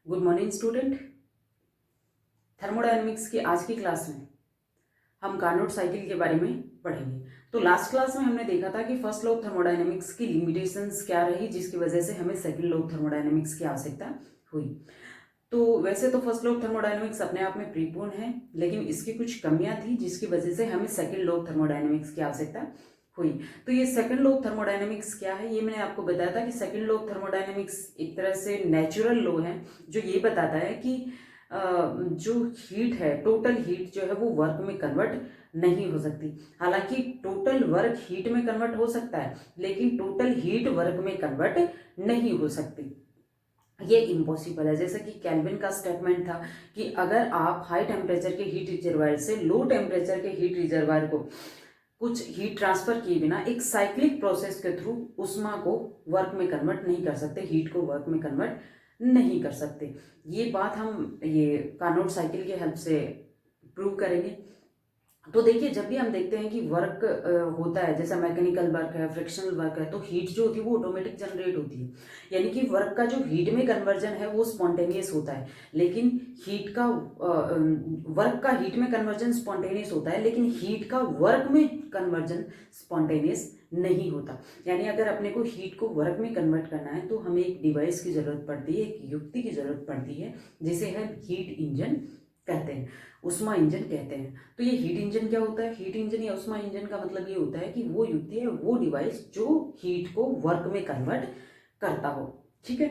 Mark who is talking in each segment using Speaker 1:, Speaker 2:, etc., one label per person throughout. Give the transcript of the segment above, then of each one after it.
Speaker 1: Good morning student. Thermodynamics की आज की क्लास में हम कार्नोट साइकिल के बारे में पढ़ेंगे। तो लास्ट क्लास में हमने देखा था कि फर्स्ट लॉ ऑफ थर्मोडायनेमिक्स की लिमिटेशंस क्या रही, जिसकी वजह से हमें सेकंड लॉ ऑफ थर्मोडायनेमिक्स की आवश्यकता हुई। तो वैसे तो फर्स्ट लॉ ऑफ थर्मोडायनेमिक्स अपने आप में परिपूर्ण है, लेकिन इसकी कुछ कमियां थी जिसकी वजह से हमें सेकंड लॉ ऑफ थर्मोडायनेमिक्स की आवश्यकता हुई। तो ये सेकंड लॉ ऑफ थर्मोडायनेमिक्स क्या है, ये मैंने आपको बताया था कि सेकंड लॉ ऑफ थर्मोडायनेमिक्स एक तरह से नेचुरल लॉ है जो ये बताता है कि जो हीट है, टोटल हीट जो है वो वर्क में कन्वर्ट नहीं हो सकती। हालांकि टोटल वर्क हीट में कन्वर्ट हो सकता है, लेकिन टोटल हीट वर्क में कन्वर्ट नहीं हो सकती। ये इम्पॉसिबल है। जैसे कि केल्विन का स्टेटमेंट था कि अगर आप हाई टेम्परेचर के हीट रिजर्वायर से लो टेम्परेचर के हीट रिजर्वायर को कुछ हीट ट्रांसफर किए बिना एक साइक्लिक प्रोसेस के थ्रू उष्मा को वर्क में कन्वर्ट नहीं कर सकते, हीट को वर्क में कन्वर्ट नहीं कर सकते। ये बात हम ये कार्नोट साइकिल की हेल्प से प्रूव करेंगे। तो देखिए, जब भी हम देखते हैं कि वर्क होता है, जैसा मैकेनिकल वर्क है, फ्रिक्शनल वर्क है, तो हीट जो होती है वो ऑटोमेटिक जनरेट होती है। यानी कि वर्क का जो हीट में कन्वर्जन है वो स्पॉन्टेनियस होता है, लेकिन हीट का वर्क का हीट में कन्वर्जन स्पॉन्टेनियस होता है, लेकिन हीट का वर्क में कन्वर्जन स्पॉन्टेनियस नहीं होता। यानी अगर अपने को हीट को वर्क में कन्वर्ट करना है तो हमें एक डिवाइस की जरूरत पड़ती है, एक युक्ति की जरूरत पड़ती है, जिसे हम हीट इंजन कहते हैं, उष्मा इंजन कहते हैं। तो ये हीट इंजन क्या होता है? हीट इंजन या उष्मा इंजन का मतलब ये होता है कि वो युक्ति है, वो डिवाइस जो हीट को वर्क में कन्वर्ट करता हो। ठीक है,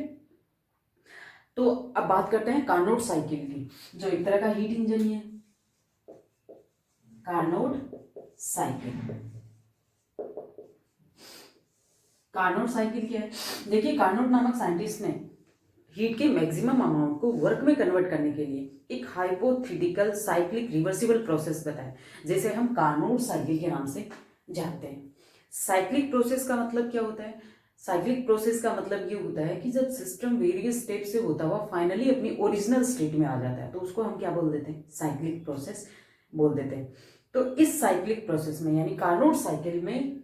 Speaker 1: तो अब बात करते हैं कार्नोट साइकिल की, जो एक तरह का हीट इंजन ही है। कार्नोट साइकिल, कार्नोट साइकिल क्या है? देखिए, कार्नोट नामक साइंटिस्ट ने हीट के मैक्सिमम अमाउंट को वर्क में कन्वर्ट करने के लिए एक हाइपोथेटिकल साइक्लिक रिवर्सिबल प्रोसेस बताया, जैसे हम कार्नोट साइकिल के नाम से जानते हैं। साइक्लिक प्रोसेस का मतलब क्या होता है? साइक्लिक प्रोसेस का मतलब ये होता है कि जब सिस्टम वेरियस स्टेप से होता हुआ फाइनली अपनी ओरिजिनल स्टेट में आ जाता है, तो उसको हम क्या बोल देते हैं? साइक्लिक प्रोसेस बोल देते हैं। तो इस साइक्लिक प्रोसेस में, यानी कार्नोट साइकिल में,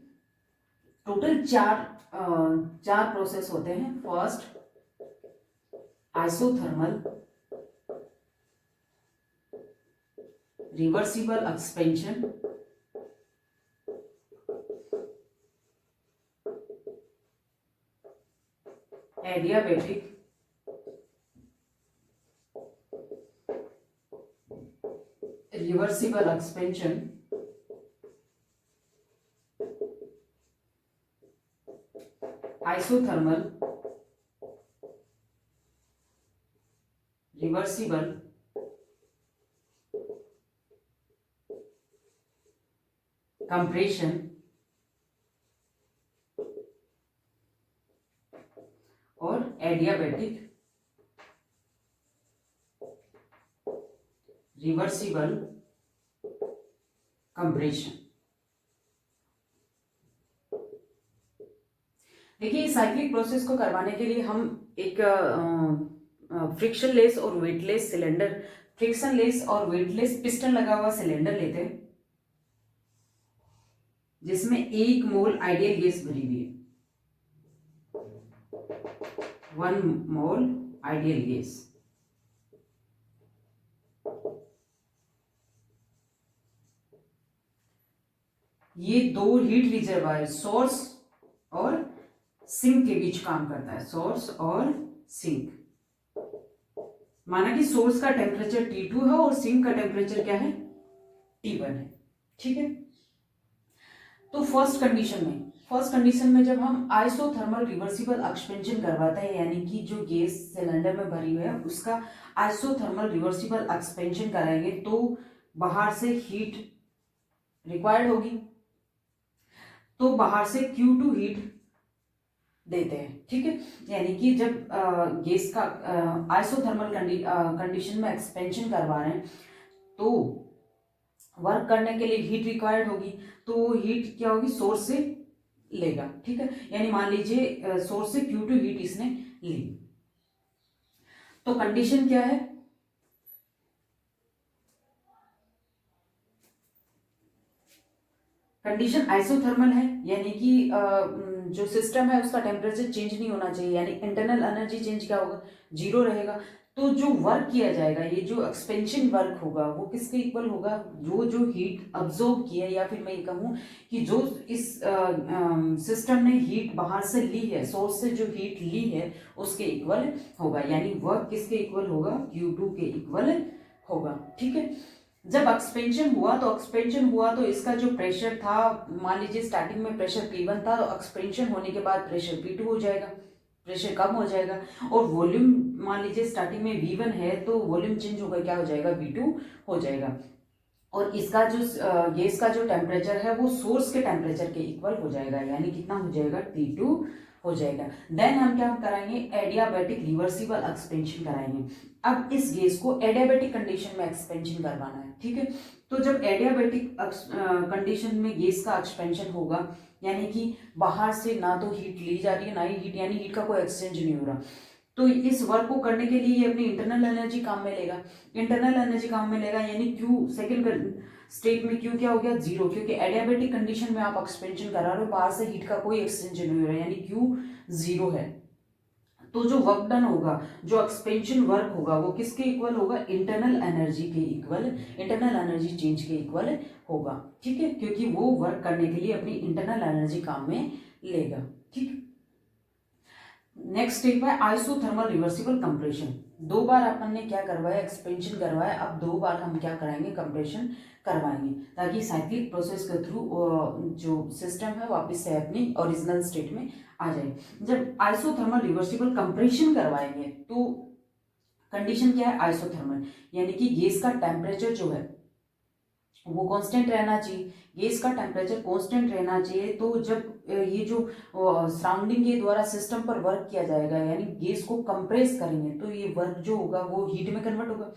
Speaker 1: टोटल चार प्रोसेस होते हैं। First, isothermal reversible expansion, adiabatic reversible expansion, isothermal reversible compression और एडियाबैटिक रिवर्सिबल कंप्रेशन। देखिए, इस साइक्लिक प्रोसेस को करवाने के लिए हम एक फ्रिक्शन लेस और वेटलेस सिलेंडर, फ्रिक्शन लेस और वेटलेस पिस्टन लगा हुआ सिलेंडर लेते हैं, जिसमें 1 मोल आइडियल गैस भरी हुई है। 1 मोल आइडियल गैस। ये दो हीट रिजर्वायर, सोर्स और सिंक के बीच काम करता है। सोर्स और सिंक, माना कि सोर्स का टेम्परेचर T2 है और सिंक का टेम्परेचर क्या है? T1 है। ठीक है, तो फर्स्ट कंडीशन में जब हम आइसोथर्मल रिवर्सिबल एक्सपेंशन करवाते हैं, यानी कि जो गैस सिलेंडर में भरी हुई है उसका आइसोथर्मल रिवर्सिबल एक्सपेंशन कराएंगे, तो बाहर से हीट रिक्वायर्ड होगी, तो बाहर से Q2 हीट देते हैं। ठीक है, यानी कि जब गैस का आइसोथर्मल कंडीशन में एक्सपेंशन करवा रहे हैं तो वर्क करने के लिए हीट रिक्वायर्ड होगी, तो वो हीट क्या होगी? सोर्स से लेगा। ठीक है, यानी मान लीजिए सोर्स से Q2 हीट इसने ली, तो कंडीशन क्या है? कंडीशन आइसोथर्मल है, यानी कि जो सिस्टम है उसका टेम्परेचर चेंज नहीं होना चाहिए, यानी इंटरनल एनर्जी चेंज क्या होगा? 0 रहेगा। तो जो वर्क किया जाएगा, ये जो एक्सपेंशन वर्क होगा वो किसके इक्वल होगा, जो हीट अब्जॉर्ब किया, या फिर मैं ये कहूँ कि जो इस सिस्टम ने हीट बाहर से ली है, सोर्स से जो हीट ली है उसके इक्वल होगा। यानी वर्क किसके इक्वल होगा, Q2 के इक्वल होगा। ठीक है, जब एक्सपेंशन हुआ तो इसका जो प्रेशर था, मान लीजिए स्टार्टिंग में प्रेशर P1 था, तो एक्सपेंशन होने के बाद प्रेशर P2 हो जाएगा, प्रेशर कम हो जाएगा। और वॉल्यूम मान लीजिए स्टार्टिंग में V1 है तो वॉल्यूम चेंज होगा, क्या हो जाएगा, V2 हो जाएगा। और इसका जो गैस का जो टेम्परेचर है वो सोर्स के टेम्परेचर के इक्वल हो जाएगा, यानी कितना हो जाएगा, T2 हो जाएगा। देन हम क्या कराएंगे, एडियाबैटिक रिवर्सिबल एक्सपेंशन कराएंगे। अब इस गैस को एडियाबैटिक कंडीशन में एक्सपेंशन करवाना है। ठीक है, तो जब एडियाबैटिक कंडीशन में गैस का एक्सपेंशन होगा, यानी कि बाहर से ना तो हीट ली जा रही है ना ही हीट, यानी हीट का कोई एक्सचेंज नहीं हो रहा, तो इस वर्क को करने के लिए ये अपनी इंटरनल एनर्जी काम में लेगा। इंटरनल एनर्जी काम में लेगा, यानी क्यू सेकेंड स्टेट में क्यू क्या हो गया, जीरो, क्योंकि एडियाबैटिक कंडीशन में आप एक्सपेंशन करा रहे हो, बाहर से हीट का कोई एक्सचेंज नहीं हो रहा है, यानी क्यू जीरो है। तो जो वर्क डन होगा, जो एक्सपेंशन वर्क होगा, वो किसके इक्वल होगा, इंटरनल एनर्जी के इक्वल, इंटरनल एनर्जी चेंज के इक्वल होगा। ठीक है, क्योंकि वो वर्क करने के लिए अपनी इंटरनल एनर्जी काम में लेगा। ठीक, नेक्स्ट स्टेप है आइसोथर्मल रिवर्सिबल कंप्रेशन। दो बार अपन ने क्या करवाया, एक्सपेंशन करवाया, अब दो बार हम क्या कराएंगे, कंप्रेशन करवाएंगे, ताकि साइक्लिक प्रोसेस के थ्रू जो सिस्टम है वापस से अपनी ओरिजिनल स्टेट में आ जाए। जब आइसोथर्मल रिवर्सिबल कंप्रेशन करवाएंगे तो कंडीशन क्या है, आइसोथर्मल, यानी कि गैस का टेम्परेचर जो है वो कांस्टेंट रहना चाहिए, गैस का टेम्परेचर कांस्टेंट रहना चाहिए। तो जब ये जो सराउंडिंग के द्वारा सिस्टम पर वर्क किया जाएगा, यानी गैस को कंप्रेस करेंगे, तो ये वर्क जो होगा वो हीट में कन्वर्ट होगा।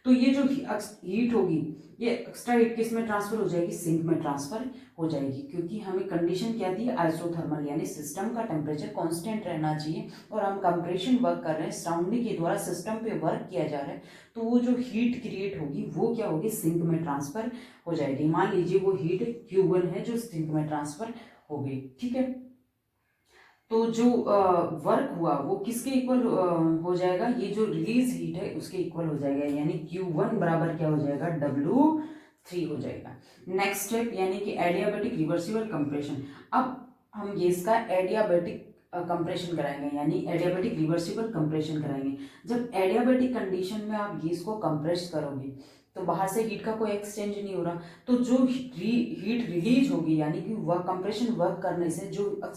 Speaker 1: तो ये जो हीट होगी, ये एक्स्ट्रा हीट किस में ट्रांसफर हो जाएगी, सिंक में ट्रांसफर हो जाएगी, क्योंकि हमें कंडीशन क्या दी, आइसोथर्मल, यानी सिस्टम का टेम्परेचर कांस्टेंट रहना चाहिए और हम कंप्रेशन वर्क कर रहे हैं, सराउंडिंग के द्वारा सिस्टम पे वर्क किया जा रहा है, तो वो जो हीट क्रिएट होगी वो क्या होगी, सिंक में ट्रांसफर हो जाएगी। मान लीजिए वो हीट Q1 है जो सिंक में ट्रांसफर हो गई। ठीक है, तो जो वर्क हुआ वो किसके इक्वल हो जाएगा, ये जो रिलीज हीट है उसके इक्वल हो जाएगा, यानी Q1 बराबर क्या हो जाएगा, W3 हो जाएगा। नेक्स्ट स्टेप, यानी कि एडियाबैटिक रिवर्सिबल कंप्रेशन। अब हम गैस का एडियाबैटिक कंप्रेशन कराएंगे, यानी एडियाबैटिक रिवर्सिबल कंप्रेशन कराएंगे। जब एडियाबैटिक कंडीशन में आप गैस को कंप्रेस करोगे तो बाहर से हीट का कोई एक्सचेंज नहीं हो रहा, तो जो हीट रिलीज होगी, यानी कि वह कंप्रेशन वर्क करने से जो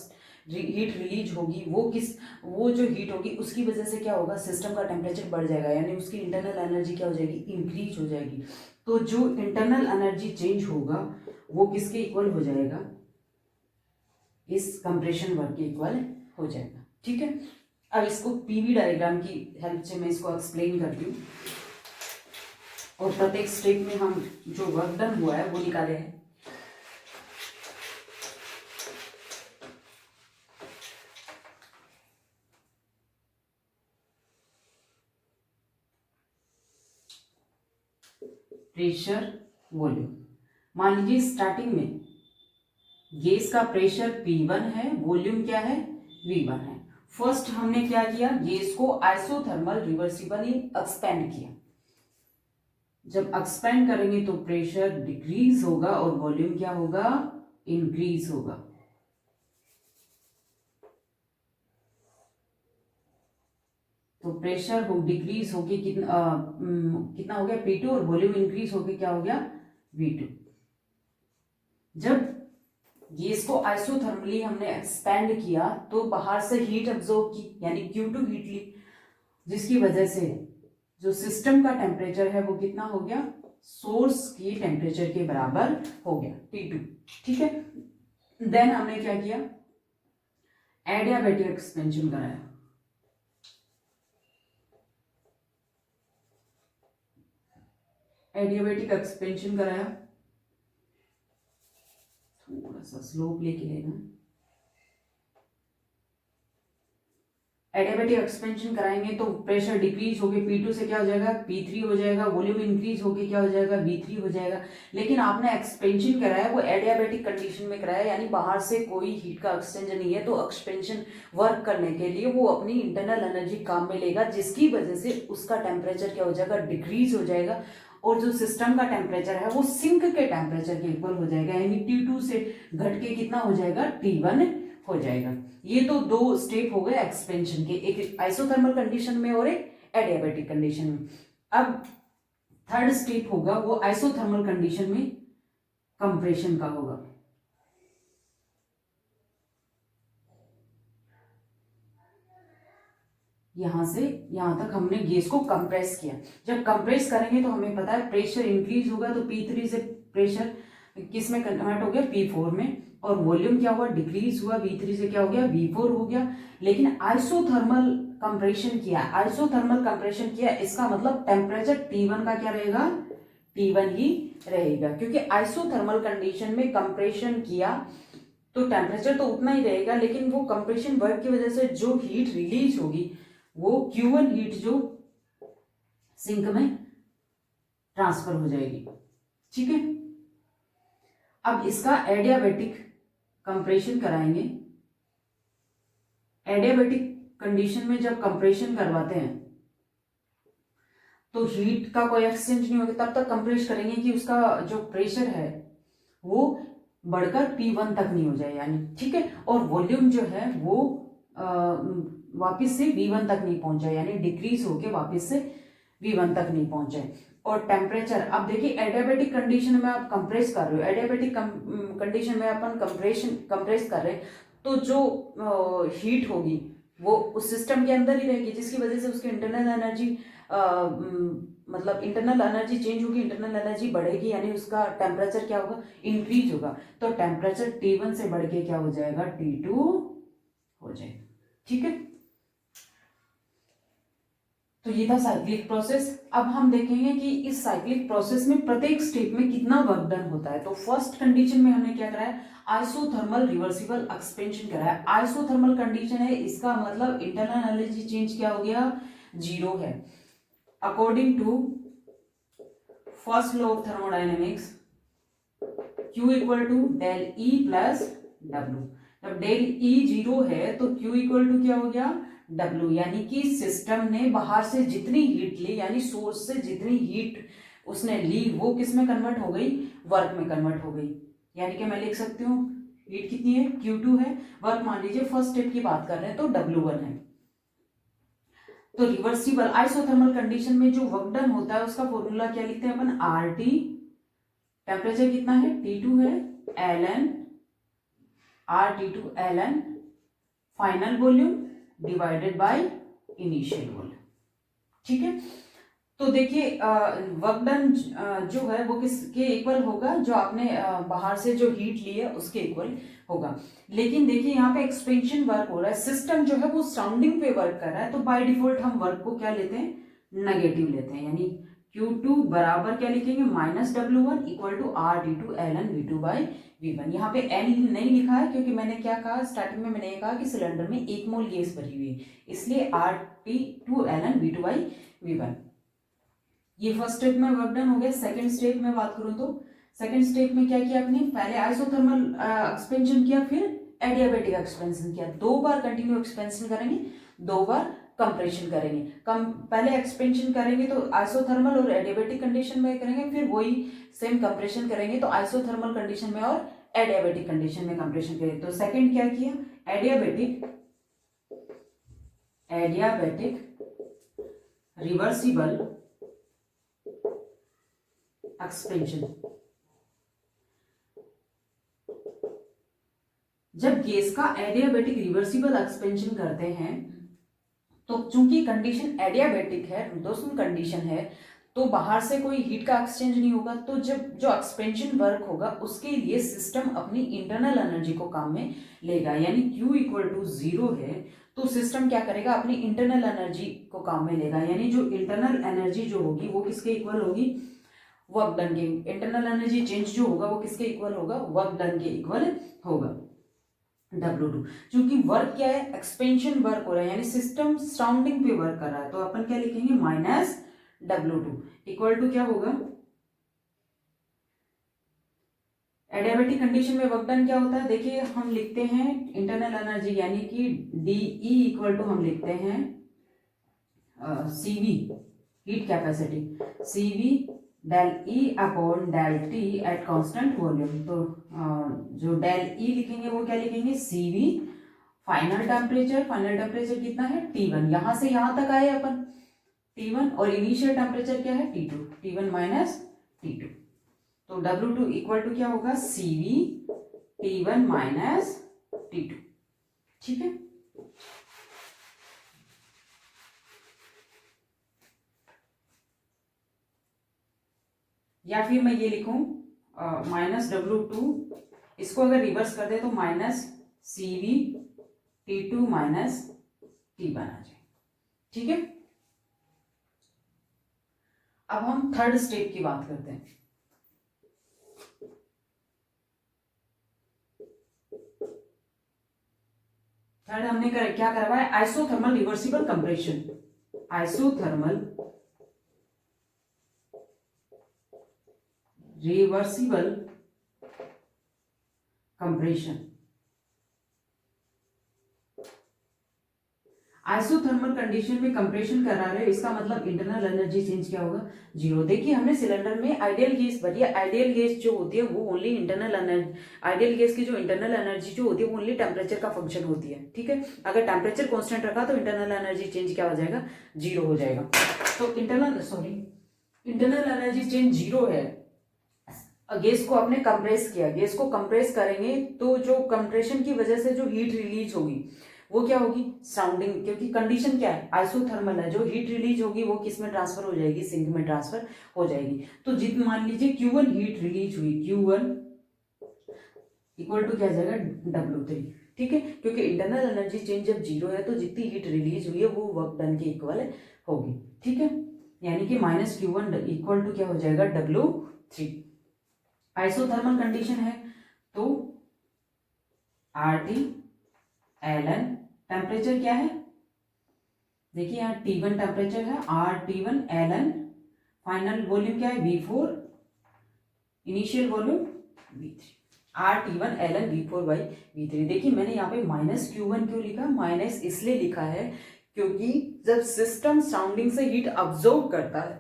Speaker 1: हीट रिलीज होगी वो जो हीट होगी उसकी वजह से क्या होगा, सिस्टम का टेम्परेचर बढ़ जाएगा, यानी उसकी इंटरनल एनर्जी क्या हो जाएगी, इंक्रीज हो जाएगी। तो जो इंटरनल एनर्जी चेंज होगा वो किसके इक्वल हो जाएगा, इस कंप्रेशन वर्क के इक्वल हो जाएगा। ठीक है, अब इसको पीवी डायग्राम की हेल्प से मैं इसको एक्सप्लेन करती हूँ, और प्रत्येक स्टेप में हम जो वर्क डन हुआ है वो निकाले हैं। प्रेशर वॉल्यूम, मान लीजिए स्टार्टिंग में गैस का प्रेशर P1 है, वॉल्यूम क्या है, V1 है। फर्स्ट हमने क्या किया, गैस को आइसोथर्मल रिवर्सिबली एक्सपेंड किया। जब एक्सपेंड करेंगे तो प्रेशर डिक्रीज होगा और वॉल्यूम क्या होगा, इंक्रीज होगा। तो प्रेशर हो डिक्रीज होके कितना हो गया, P2, और वॉल्यूम इंक्रीज होके क्या हो गया, V2। जब गैस को आइसोथर्मली हमने एक्सपेंड किया तो बाहर से हीट अब्जॉर्ब की, यानी Q2 हीट ली, जिसकी वजह से जो सिस्टम का टेम्परेचर है वो कितना हो गया, सोर्स की टेम्परेचर के बराबर हो गया, T2। ठीक है, देन हमने क्या किया, एडियाबैटिक एक्सपेंशन कराया। एडियाबैटिक एक्सपेंशन कराया, थोड़ा सा स्लोप लेके लेना। एडियाबैटिक एक्सपेंशन कराएंगे तो प्रेशर डिक्रीज होके P2 से क्या हो जाएगा P3 हो जाएगा, वॉल्यूम इंक्रीज होके क्या हो जाएगा V3 हो जाएगा। लेकिन आपने एक्सपेंशन कराया वो एडियाबैटिक कंडीशन में कराया, यानी बाहर से कोई हीट का एक्सचेंज नहीं है, तो एक्सपेंशन वर्क करने के लिए वो अपनी इंटरनल एनर्जी काम में लेगा, जिसकी वजह से उसका टेम्परेचर क्या हो जाएगा डिक्रीज हो जाएगा, और जो सिस्टम का टेम्परेचर है वो सिंक के टेम्परेचर के इक्वल हो जाएगा, यानी T2 से घट के कितना हो जाएगा T1 हो जाएगा। ये तो दो स्टेप हो गए एक्सपेंशन के, एक आइसोथर्मल कंडीशन में और एक एडियाबैटिक कंडीशन में। अब थर्ड स्टेप होगा वो आइसोथर्मल कंडीशन में कंप्रेशन का होगा। यहां से यहां तक हमने गैस को कंप्रेस किया। जब कंप्रेस करेंगे तो हमें पता है प्रेशर इंक्रीज होगा, तो P3 से प्रेशर किस में कन्वर्ट हो गया P4 में, और वॉल्यूम क्या हुआ डिक्रीज हुआ, V3 से क्या हो गया V4 हो गया। लेकिन आइसोथर्मल कंप्रेशन किया, आइसोथर्मल कंप्रेशन किया, इसका मतलब टेम्परेचर T1 का क्या रहेगा T1 ही रहेगा, क्योंकि आइसोथर्मल कंडीशन में कंप्रेशन किया तो टेम्परेचर तो उतना ही रहेगा, लेकिन वो कंप्रेशन वर्क की वजह से जो हीट रिलीज होगी वो Q1 हीट जो सिंक में ट्रांसफर हो जाएगी। ठीक है, अब इसका एडियाबैटिक कंप्रेशन कराएंगे। एडियाबैटिक कंडीशन में जब कंप्रेशन करवाते हैं तो हीट का कोई एक्सचेंज नहीं होगा, तब तक कंप्रेस करेंगे कि उसका जो प्रेशर है वो बढ़कर P1 तक नहीं हो जाए, यानी ठीक है, और वॉल्यूम जो है वो वापस से V1 तक नहीं पहुंच जाए, यानी डिक्रीज होके वापस से V1 तक नहीं पहुंच जाए। और टेम्परेचर, अब देखिए एडियाबैटिक कंडीशन में आप कंप्रेस कर रहे हो, एडियाबैटिक कंडीशन में अपन कंप्रेस कर रहे हैं, तो जो हीट होगी वो उस सिस्टम के अंदर ही रहेगी, जिसकी वजह से उसकी इंटरनल एनर्जी मतलब इंटरनल एनर्जी चेंज होगी, इंटरनल एनर्जी बढ़ेगी, यानी उसका टेम्परेचर क्या होगा इंक्रीज होगा, तो टेम्परेचर T1 से बढ़ के क्या हो जाएगा T2 हो जाएगा। ठीक है, तो ये था साइक्लिक प्रोसेस। अब हम देखेंगे कि इस साइक्लिक प्रोसेस में प्रत्येक स्टेप में कितना वर्क डन होता है। तो फर्स्ट कंडीशन में हमने क्या कराया, आइसोथर्मल रिवर्सिबल एक्सपेंशन कराया। आइसोथर्मल कंडीशन है, इसका मतलब इंटरनल एनर्जी चेंज क्या हो गया, 0 है। According to first law of thermodynamics Q equal to del E plus W। जब डेल E 0 है तो Q इक्वल टू क्या हो गया W, यानी कि सिस्टम ने बाहर से जितनी हीट ली, यानी सोर्स से जितनी हीट उसने ली वो किस में कन्वर्ट हो गई, वर्क में कन्वर्ट हो गई। यानी कि मैं लिख सकती हूँ हीट कितनी है Q2 है, वर्क मान लीजिए फर्स्ट स्टेप की बात कर रहे हैं तो W1 है। तो रिवर्सिबल आइसोथर्मल कंडीशन में जो वर्क डन होता है उसका फॉर्मूला क्या लिखते हैं अपन, RT, टेम्परेचर कितना है T2 है, ln RT2 ln final volume divided by initial volume. ठीक है, तो देखिए वर्क डन जो है वो किसके इक्वल होगा, जो आपने बाहर से जो हीट ली है उसके इक्वल होगा। लेकिन देखिए यहाँ पे एक्सपेंशन वर्क हो रहा है, सिस्टम जो है वो सराउंडिंग पे वर्क कर रहा है, तो बाय डिफॉल्ट हम वर्क को क्या लेते हैं, नेगेटिव लेते हैं, यानी Q2 बराबर क्या लिखेंगे -W1 equal to RT2 ln V2 by V1। यहाँ पे N नहीं लिखा है क्योंकि मैंने क्या कहा स्टार्टिंग में, मैंने ये कहा कि सिलेंडर में 1 मोल गैस भरी हुई है, इसलिए RT2 ln V2 by V1। ये फर्स्ट स्टेप में वर्क डन हो गया। सेकंड स्टेप में बात करूं तो सेकंड स्टेप में क्या किया आपने, पहले आइसोथर्मल एक्सपेंशन किया, फिर एडियाबैटिक एक्सपेंशन किया। 2 बार कंटिन्यू एक्सपेंशन करेंगे, 2 बार कंप्रेशन करेंगे। पहले एक्सपेंशन करेंगे तो आइसोथर्मल और एडियाबैटिक कंडीशन में करेंगे, फिर वही सेम कंप्रेशन करेंगे तो आइसोथर्मल कंडीशन में और एडियाबैटिक कंडीशन में कंप्रेशन करेंगे। तो सेकंड क्या किया, एडियाबैटिक रिवर्सिबल एक्सपेंशन। जब गैस का एडियाबैटिक रिवर्सिबल एक्सपेंशन करते हैं तो चूंकि कंडीशन एडियाबैटिक है, दोस्तों कंडीशन है, तो बाहर से कोई हीट का एक्सचेंज नहीं होगा, तो जब जो एक्सपेंशन वर्क होगा उसके लिए सिस्टम अपनी इंटरनल एनर्जी को काम में लेगा, यानी Q इक्वल टू 0 है तो सिस्टम क्या करेगा, अपनी इंटरनल एनर्जी को काम में लेगा, यानी जो इंटरनल एनर्जी जो होगी वो किसके इक्वल होगी, वर्क डन के। इंटरनल एनर्जी चेंज जो होगा वो किसके इक्वल होगा, वर्क डन के इक्वल होगा। W2। क्योंकि वर्क क्या है, एक्सपेंशन वर्क हो रहा है, यानी सिस्टम सराउंडिंग पे वर्क कर रहा है, तो अपन क्या लिखेंगे माइनस W2 इक्वल टू क्या होगा, एडियाबेटिक कंडीशन में वर्क डन क्या होता है, देखिए हम लिखते हैं इंटरनल एनर्जी यानी कि DE इक्वल टू हम लिखते हैं CV heat capacity, CV del E upon del T at constant volume. तो जो डेल E लिखेंगे वो क्या लिखेंगे CV फाइनल टेम्परेचर कितना है T1, यहां से यहां तक आए अपन T1, और इनिशियल टेम्परेचर क्या है T2, T1 माइनस T2। तो W2 इक्वल टू क्या होगा CV T1 माइनस T2। ठीक है, या फिर मैं ये लिखूं माइनस W2, इसको अगर रिवर्स कर दे तो minus CV T2 minus T1 आ जाए। ठीक है, अब हम थर्ड स्टेप की बात करते हैं। थर्ड हमने क्या करवा है, isothermal reversible compression, isothermal reversible compression. Isothermal condition में कंप्रेशन करा रहे, इसका मतलब इंटरनल एनर्जी चेंज क्या होगा, जीरो। देखिए हमने सिलेंडर में आइडियल गैस भरी है, आइडियल गैस जो होती है वो only internal energy, ideal gas की जो इंटरनल एनर्जी जो होती है वो ओनली टेम्परेचर का फंक्शन होती है। ठीक है, अगर टेम्परेचर कांस्टेंट रखा तो इंटरनल एनर्जी चेंज क्या हो जाएगा, जीरो हो जाएगा। तो इंटरनल एनर्जी चेंज जीरो है। गैस को आपने कंप्रेस किया, गैस को कंप्रेस करेंगे तो जो कंप्रेशन की वजह से जो हीट रिलीज होगी वो क्या होगी, साउंडिंग, क्योंकि कंडीशन क्या है आइसोथर्मल है, जो हीट रिलीज होगी वो किस में ट्रांसफर हो जाएगी, सिंक में ट्रांसफर हो जाएगी। तो जित मान लीजिए Q1 हीट रिलीज हुई, Q1 इक्वल टू क्या आ जाएगा W3। ठीक है, क्योंकि इंटरनल एनर्जी चेंज जब जीरो है तो जितनी हीट रिलीज हुई है वो वर्क डन के इक्वल होगी। ठीक है, यानी कि माइनस Q1 इक्वल टू क्या हो जाएगा W3। आइसोथर्मल कंडीशन है तो RT ln टेम्परेचर क्या है, देखिए यहाँ T1 टेम्परेचर है, RT1 ln फाइनल वॉल्यूम क्या है V4, initial volume V3, RT1 ln V4 by V3। देखिए मैंने यहाँ पे माइनस Q1 क्यों लिखा, माइनस इसलिए लिखा है क्योंकि जब सिस्टम सराउंडिंग से हीट अब्जॉर्ब करता है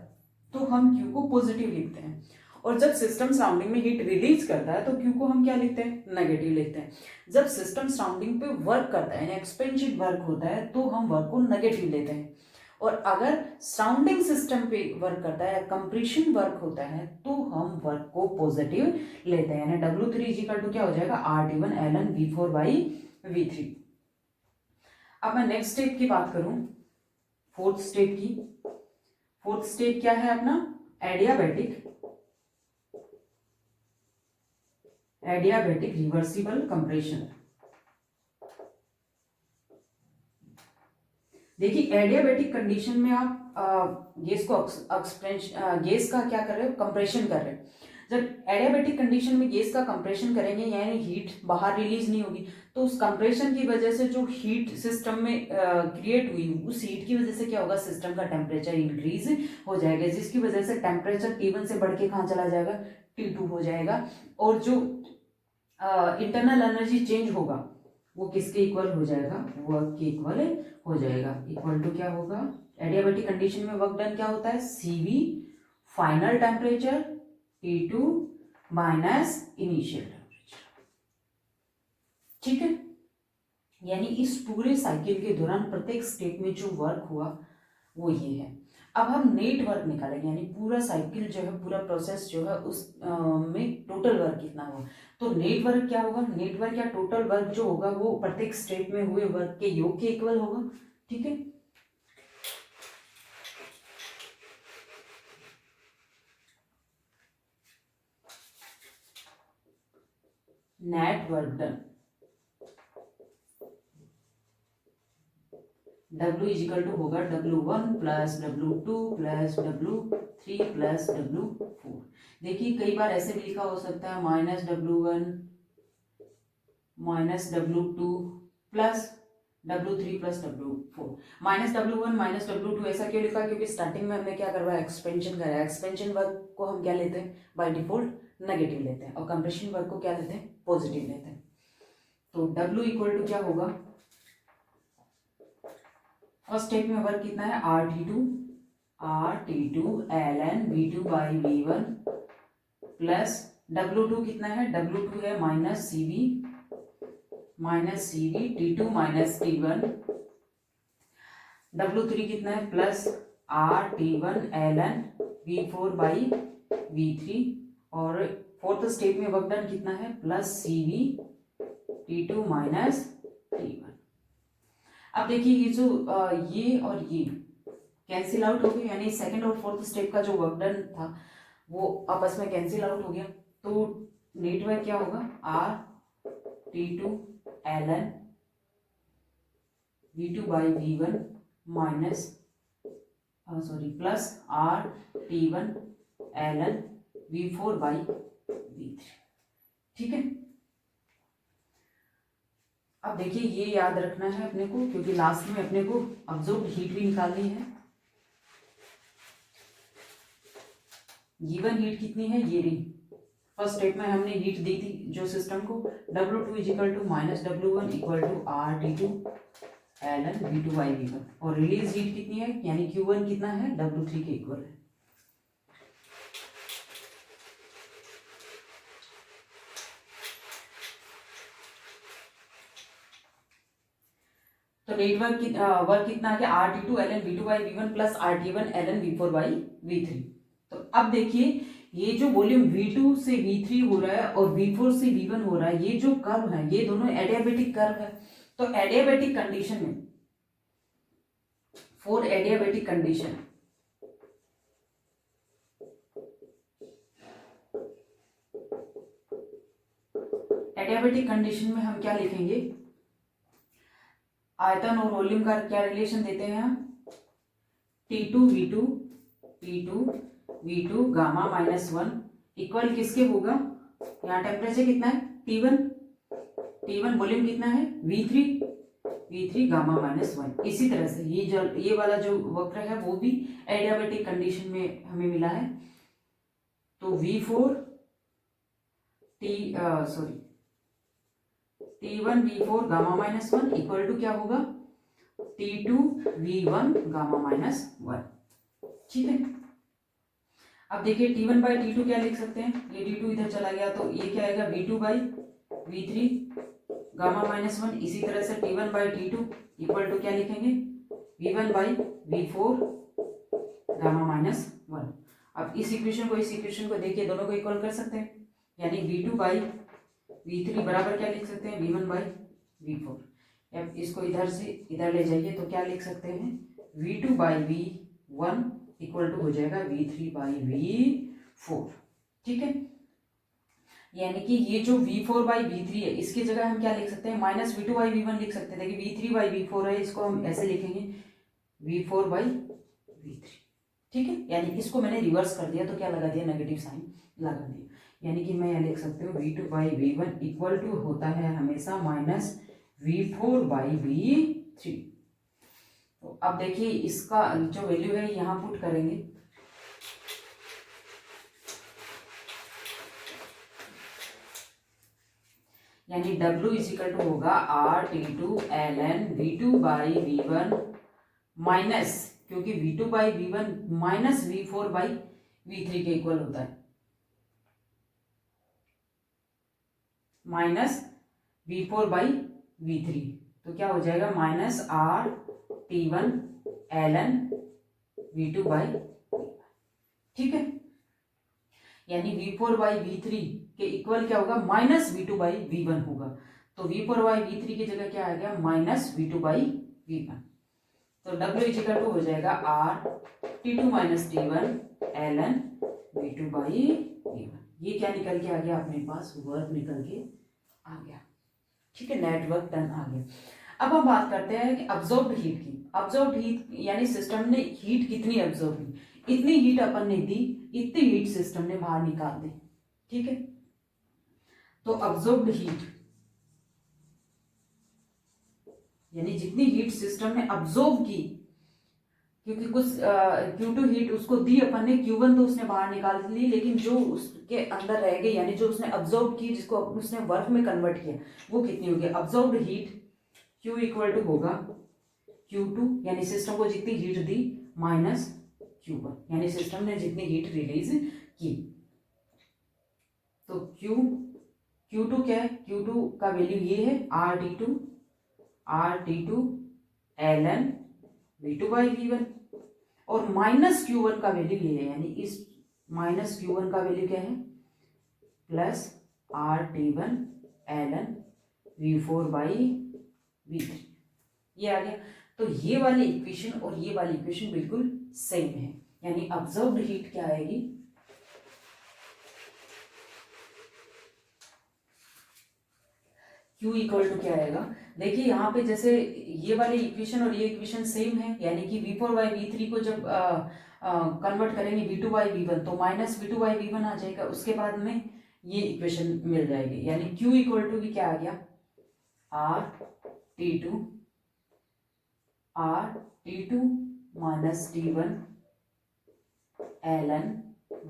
Speaker 1: तो हम Q को पॉजिटिव लिखते हैं, और जब सिस्टम सराउंडिंग में हीट रिलीज करता है तो Q को हम क्या लिखते हैं, नेगेटिव लिखते हैं। जब सिस्टम सराउंडिंग पे वर्क करता है, एक्सपेंसिव वर्क होता है तो हम वर्क को नेगेटिव लेते हैं, और अगर सराउंडिंग सिस्टम पे वर्क करता है, कंप्रेशन वर्क होता है तो हम वर्क को पॉजिटिव लेते हैं, यानी W3 इक्वल टू क्या हो जाएगा RT1 ln V4 by V3। अब मैं नेक्स्ट स्टेप की बात करूं, फोर्थ स्टेप की। फोर्थ स्टेप क्या है अपना, एडियाबैटिक रिवर्सिबल कंप्रेशन। देखिए एडियाबैटिक कंडीशन में आप गैस को गैस का क्या कर रहे हो, कंप्रेशन कर रहे हो। जब एडियाबैटिक कंडीशन में गैस का कंप्रेशन करेंगे यानी हीट बाहर रिलीज नहीं होगी, तो उस कंप्रेशन की वजह से जो हीट सिस्टम में क्रिएट हुई उस हीट की वजह से क्या होगा, सिस्टम का टेम्परेचर इंक्रीज हो जाएगा, जिसकी वजह से टेम्परेचर T1 से बढ़ के कहाँ चला जाएगा, T2 हो जाएगा, और जो इंटरनल एनर्जी चेंज होगा वो किसके इक्वल हो जाएगा, वर्क के इक्वल हो जाएगा। इक्वल टू क्या होगा, एडियाबैटिक कंडीशन में वर्क डन क्या होता है, CV final temperature T2 minus initial temperature. ठीक है, यानी इस पूरे साइकिल के दौरान प्रत्येक स्टेप में जो वर्क हुआ वो ये है। अब हम नेट वर्क निकालेंगे, यानी पूरा साइकिल जो है, पूरा प्रोसेस जो है उस में टोटल वर्क कितना हुआ। तो नेट वर्क क्या होगा, नेट वर्क या टोटल वर्क जो होगा वो प्रत्येक स्टेप में हुए वर्क के योग के इक्वल होगा। ठीक है, net work done W is equal to होगा W1 plus W2 plus W3 plus W4। देखिए कई बार ऐसे भी लिखा हो सकता है minus W1 minus W2 plus W3 plus W4 minus W1 minus W2 ऐसा क्यों लिखा? क्योंकि स्टार्टिंग में हमने क्या करवाया, एक्सपेंशन कराया। एक्सपेंशन वर्क को हम क्या लेते हैं, बाय डिफॉल्ट नेगेटिव लेते हैं, और कंप्रेशन वर्क को क्या लेते हैं, पॉजिटिव लेते हैं। तो W इक्वल टू क्या होगा, फर्स्ट स्टेप में वर्क कितना है, RT2 ln V2 by V1 plus W2 कितना है, W2 है minus CV T2 minus T1, W3 कितना है, plus RT1 ln V4 by V3, और फोर्थ स्टेप में वर्क डन कितना है, plus CV T2 minus T1। अब देखिए ये जो ये और ये कैंसिल आउट हो गए, यानी सेकंड और फोर्थ स्टेप का जो वर्क डन था वो आपस में कैंसिल आउट हो गया। तो नेटवर्क क्या होगा, RT2 ln V2 by V1 minus plus RT1 ln V4 by V3। ठीक है, अब देखिए ये याद रखना है अपने को, क्योंकि लास्ट में अपने को अब्जॉर्ब्ड हीट भी निकालनी है। गिवन हीट कितनी है, ये रही। फर्स्ट स्टेप में हमने हीट दी थी जो सिस्टम को, W2 is equal to minus W1 equal to RT2 ln V2 by V1, और रिलीज हीट कितनी है, यानी Q1 कितना है, W3 के इक्वल है। तो नेटवर्क वर्क कितना है, RT2 ln V2 by V1 plus RT1 ln V4 by V3। तो अब देखिए ये जो वॉल्यूम V2 से V3 हो रहा है और V4 से V1 हो रहा है, ये जो कर्व है ये दोनों एडियाबेटिक कर्व है। तो एडियाबेटिक कंडीशन में, for adiabatic condition, adiabatic condition में हम क्या लिखेंगे, आयतन और वॉल्यूम का क्या रिलेशन देते हैं हम, T2 V2 gamma minus 1 equal किसके होगा, यहाँ टेम्परेचर कितना है, T1 वॉल्यूम कितना है, V3 गामा माइनस 1। इसी तरह से ये वाला जो वक्र है वो भी एडियाबेटिक कंडीशन में हमें मिला है। तो T1 V4 gamma minus 1 equal to क्या होगा, T2 V1 गामा माइनस 1। ठीक है, अब देखिए T1 बाई T2 क्या लिख सकते हैं, ये T2 इधर चला गया तो ये क्या आएगा, V2 by V3 gamma minus 1। इसी तरह से T1 by T2 equal to क्या लिखेंगे, V1 by V4 gamma minus 1। अब इस इक्वेशन को देखिए, दोनों को इक्वल कर सकते हैं, यानी V2 बाई V3 बराबर क्या लिख सकते हैं, V1 बाई V4। अब इसको इधर से इधर ले जाइए तो क्या लिख सकते हैं, V2 by V1 equal to हो जाएगा V3 बाई V4। ठीक है, यानी कि ये जो V4 बाई V3 है इसकी जगह हम क्या लिख सकते हैं, माइनस V2 बाई V1 लिख सकते हैं। देखिए V3 बाई V4 है, इसको हम ऐसे लिखेंगे V4 बाई V3। ठीक है, यानी इसको मैंने रिवर्स कर दिया तो क्या लगा दिया, नेगेटिव साइन लगा दिया। यानी कि मैं यहाँ लिख सकती हूँ V2 by V1 equal to होता है हमेशा माइनस V4 बाई V3। तो अब देखिए इसका जो वैल्यू है यहाँ पुट करेंगे, यानी W इजिकल टू होगा RT2 ln V2 by V1 minus, क्योंकि V2 by V1 minus V4 by V3 के इक्वल होता है, माइनस V4 बाई V3। तो क्या हो जाएगा, minus RT1 ln V2 by V1। ठीक है, यानी V4 बाई V3 के इक्वल क्या होगा, माइनस V2 बाई V1 होगा। तो V4 बाई V3 की जगह क्या आ गया, माइनस V2 बाई V1। तो W इक्वल टू हो जाएगा RT2 minus T1 ln V2 by V1। ये क्या निकल के आ गया अपने पास, वर्क निकल के आ गया। ठीक है, नेटवर्क टन आ गया। अब हम बात करते हैं कि अब्जॉर्ब्ड हीट की। अब्जॉर्ब्ड हीट यानी सिस्टम ने हीट कितनी अब्जॉर्ब की, इतनी हीट अपन ने दी, इतनी हीट सिस्टम ने बाहर निकाल दी। ठीक है, तो अब्जॉर्ब्ड हीट यानी जितनी हीट सिस्टम ने अब्जॉर्ब की, क्योंकि कुछ Q2 हीट उसको दी अपन ने, Q1 तो उसने बाहर निकाल ली, लेकिन जो उसके अंदर रह गई यानी जो उसने अब्जॉर्ब की, जिसको उसने वर्क में कन्वर्ट किया, वो कितनी होगी? Absorbed heat Q equal to होगा Q2 यानी सिस्टम को जितनी हीट दी माइनस Q1 यानी सिस्टम ने जितनी हीट रिलीज की। तो Q2 क्या है? Q2 का वैल्यू ये है RT2 ln V2 by V1 और माइनस Q1 का वैल्यू ये है, यानी इस माइनस Q1 का वैल्यू क्या है? Plus RT1 ln V4 by V3। ये आ गया। तो ये वाली इक्वेशन और ये वाली इक्वेशन बिल्कुल सेम है, यानी ऑब्जर्व्ड हीट क्या आएगी? Q इक्वल टू क्या आएगा? देखिए यहाँ पे जैसे ये वाली इक्वेशन और ये इक्वेशन सेम है, यानी कि V4 बाई V3 को जब कन्वर्ट करेंगे V2 बाई V1 तो माइनस V2 बाई V1 आ जाएगा, उसके बाद में ये इक्वेशन मिल जाएगी, यानी Q इक्वल टू भी क्या आ गया? R T2 minus T1 ln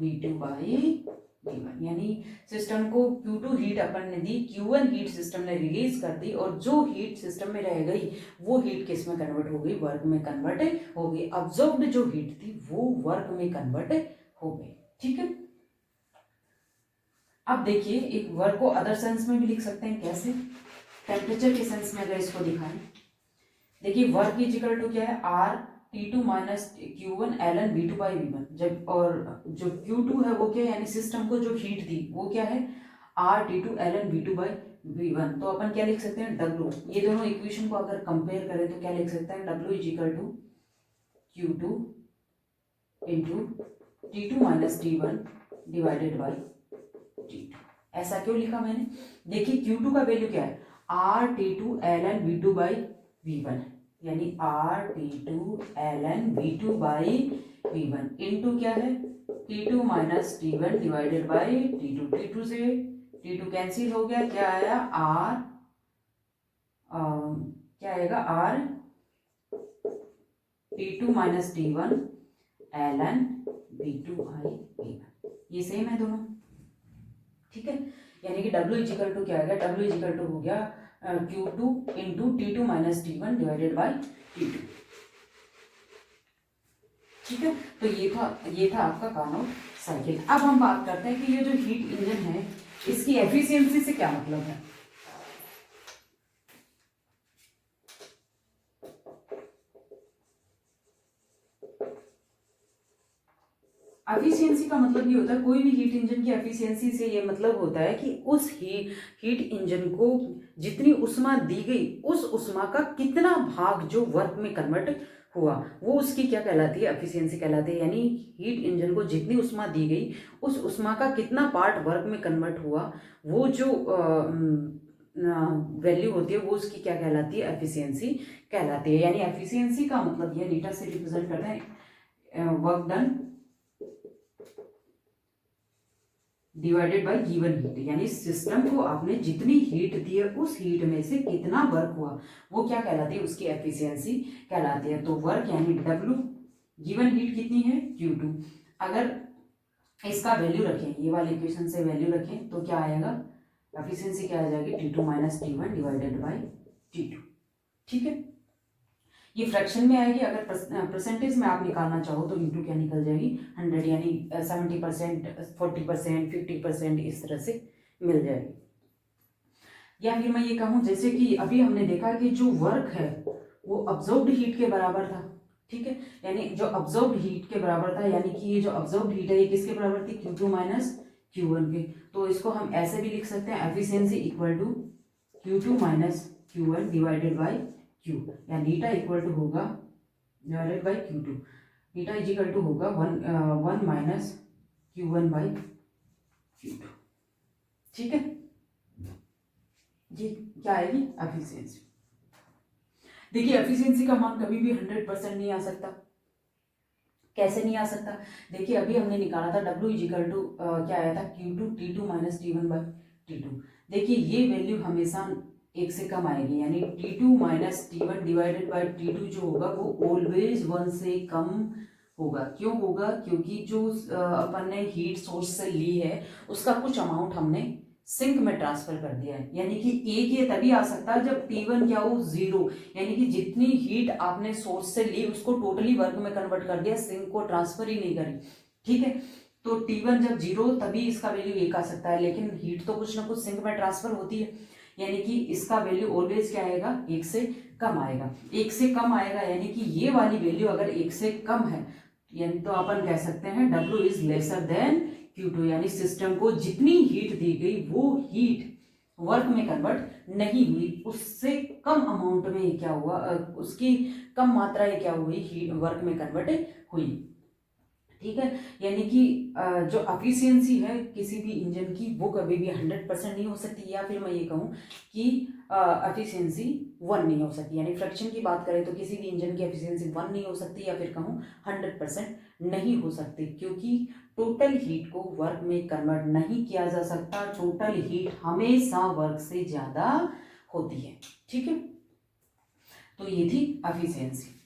Speaker 1: V2 by V1, यानी सिस्टम को Q2 हीट अपन ने दी, Q1 हीट सिस्टम ने रिलीज कर दी, और जो हीट सिस्टम में रह गई वो हीट किस में कन्वर्ट हो गई? वर्क में कन्वर्ट हो गई। अब्जॉर्ब्ड जो हीट थी वो वर्क में कन्वर्ट हो गई। ठीक है, अब देखिए एक वर्क को अदर सेंस में भी लिख सकते हैं। कैसे? टेम्परेचर के सेंस में अगर इसको दिखाएं, देखिए वर्क इज इक्वल टू क्या है? RT2 minus Q1 ln V2 by V1। जब और जो Q2 है वो क्या है? यानी सिस्टम को जो हीट दी वो क्या है? RT2 ln V2 by V1। तो अपन क्या लिख सकते हैं? W। ये दोनों इक्वेशन को अगर कंपेयर करें तो क्या लिख सकते हैं? W is equal to Q2 into T2 minus T1 divided by T2। ऐसा क्यों लिखा मैंने? देखिए Q2 का वैल्यू क्या है? RT2 ln V2 by V1, यानी RT2 ln V2 by V1 into क्या है? T2 minus T1 divided by T2। T2 से T2 कैंसिल हो गया, क्या आया? क्या आएगा? T2 minus T1 ln V2 by V1। ये सेम है दोनों। ठीक है, यानी कि W इज इक्वल टू क्या आएगा? W इज इक्वल टू हो गया Q2 into T2 minus T1 divided by T2। ठीक है, तो ये था आपका कार्नोट साइकिल। अब हम बात करते हैं कि ये जो हीट इंजन है इसकी एफिशिएंसी से क्या मतलब है। एफिशिएंसी का मतलब ये होता है, कोई भी हीट इंजन की एफिशिएंसी से ये मतलब होता है कि उस हीट इंजन को जितनी उष्मा दी गई उस उष्मा का कितना भाग जो वर्क में कन्वर्ट हुआ वो उसकी क्या कहलाती है? एफिशिएंसी कहलाती है। यानी हीट इंजन को जितनी उष्मा दी गई उस उष्मा का कितना पार्ट वर्क में कन्वर्ट हुआ, वो जो वैल्यू होती है वो उसकी क्या कहलाती है? एफिशिएंसी कहलाती है। यानी एफिशिएंसी का मतलब ये नीटा से रिप्रेजेंट करते हैं work done divided by given heat, यानी सिस्टम को आपने जितनी हीट दी है उस हीट में से कितना वर्क हुआ वो क्या कहलाती है? उसकी एफिशिएंसी कहलाती है। तो वर्क यानी W, गिवन हीट कितनी है? Q2। अगर इसका वैल्यू रखें, ये वाली इक्वेशन से वैल्यू रखें तो क्या आएगा? एफिशिएंसी क्या आ जाएगी? T2 minus T1 divided by T2। ठीक है, ये फ्रैक्शन में आएगी। अगर परसेंटेज में आप निकालना चाहो तो इंटू क्या निकल जाएगी? 100, यानी 70%, 40%, 50% इस तरह से मिल जाएगी। या फिर मैं ये कहूँ जैसे कि अभी हमने देखा कि जो वर्क है वो अब्जॉर्ब्ड हीट के बराबर था। ठीक है, यानी जो अब्जॉर्ब्ड हीट के बराबर था, यानी कि ये जो अब्जॉर्ब्ड हीट है ये किसके बराबर थी? Q2 माइनस Q1 के। तो इसको हम ऐसे भी लिख सकते हैं, efficiency equal to Q2 minus Q1 divided by Q, या नीटा इक्वल टू होगा divided by Q2। Eta is equal to होगा 1 माइनस Q1 बाई Q2। ठीक है, ये क्या आएगी? एफिशिएंसी। देखिए एफिशिएंसी का मान कभी भी 100% नहीं आ सकता। कैसे नहीं आ सकता? देखिए अभी हमने निकाला था W इज इक्वल टू क्या आया था? Q2 T2 minus T1 by T2। देखिए ये वैल्यू हमेशा 1 से कम आएगी, यानी T2 minus T1 divided by T2 जो होगा वो ऑलवेज 1 से कम होगा। क्यों होगा? क्योंकि जो अपन ने हीट सोर्स से ली है उसका कुछ अमाउंट हमने सिंक में ट्रांसफर कर दिया है, यानी कि एक ये तभी आ सकता है जब T1 क्या हो 0, यानी कि जितनी हीट आपने सोर्स से ली उसको टोटली वर्क में कन्वर्ट कर दिया, सिंक को ट्रांसफर ही नहीं करी। ठीक है, तो T1 जब 0 तभी इसका वैल्यू 1 आ सकता है, लेकिन हीट तो कुछ ना कुछ सिंक में ट्रांसफर होती है, यानी कि इसका वैल्यू ऑलवेज क्या आएगा? 1 से कम आएगा। 1 से कम आएगा यानी कि ये वाली वैल्यू अगर 1 से कम है, यानी तो अपन कह सकते हैं W is lesser than Q2, यानी सिस्टम को जितनी हीट दी गई वो हीट वर्क में कन्वर्ट नहीं हुई, उससे कम अमाउंट में ये क्या हुआ, उसकी कम मात्रा ये क्या हुई, हीट वर्क में कन्वर्ट हुई। ठीक है, यानी कि जो एफिशिएंसी है किसी भी इंजन की वो कभी भी 100% नहीं हो सकती, या फिर मैं ये कहूँ कि एफिशिएंसी 1 नहीं हो सकती, यानी फ्रिक्शन की बात करें तो किसी भी इंजन की एफिशिएंसी 1 नहीं हो सकती, या फिर कहूँ 100% नहीं हो सकती, क्योंकि टोटल हीट को वर्क में कन्वर्ट नहीं किया जा सकता। टोटल हीट हमेशा वर्क से ज़्यादा होती है। ठीक है, तो ये थी एफिशिएंसी।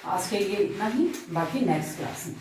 Speaker 1: आज के लिए इतना ही, बाकी नेक्स्ट क्लास में।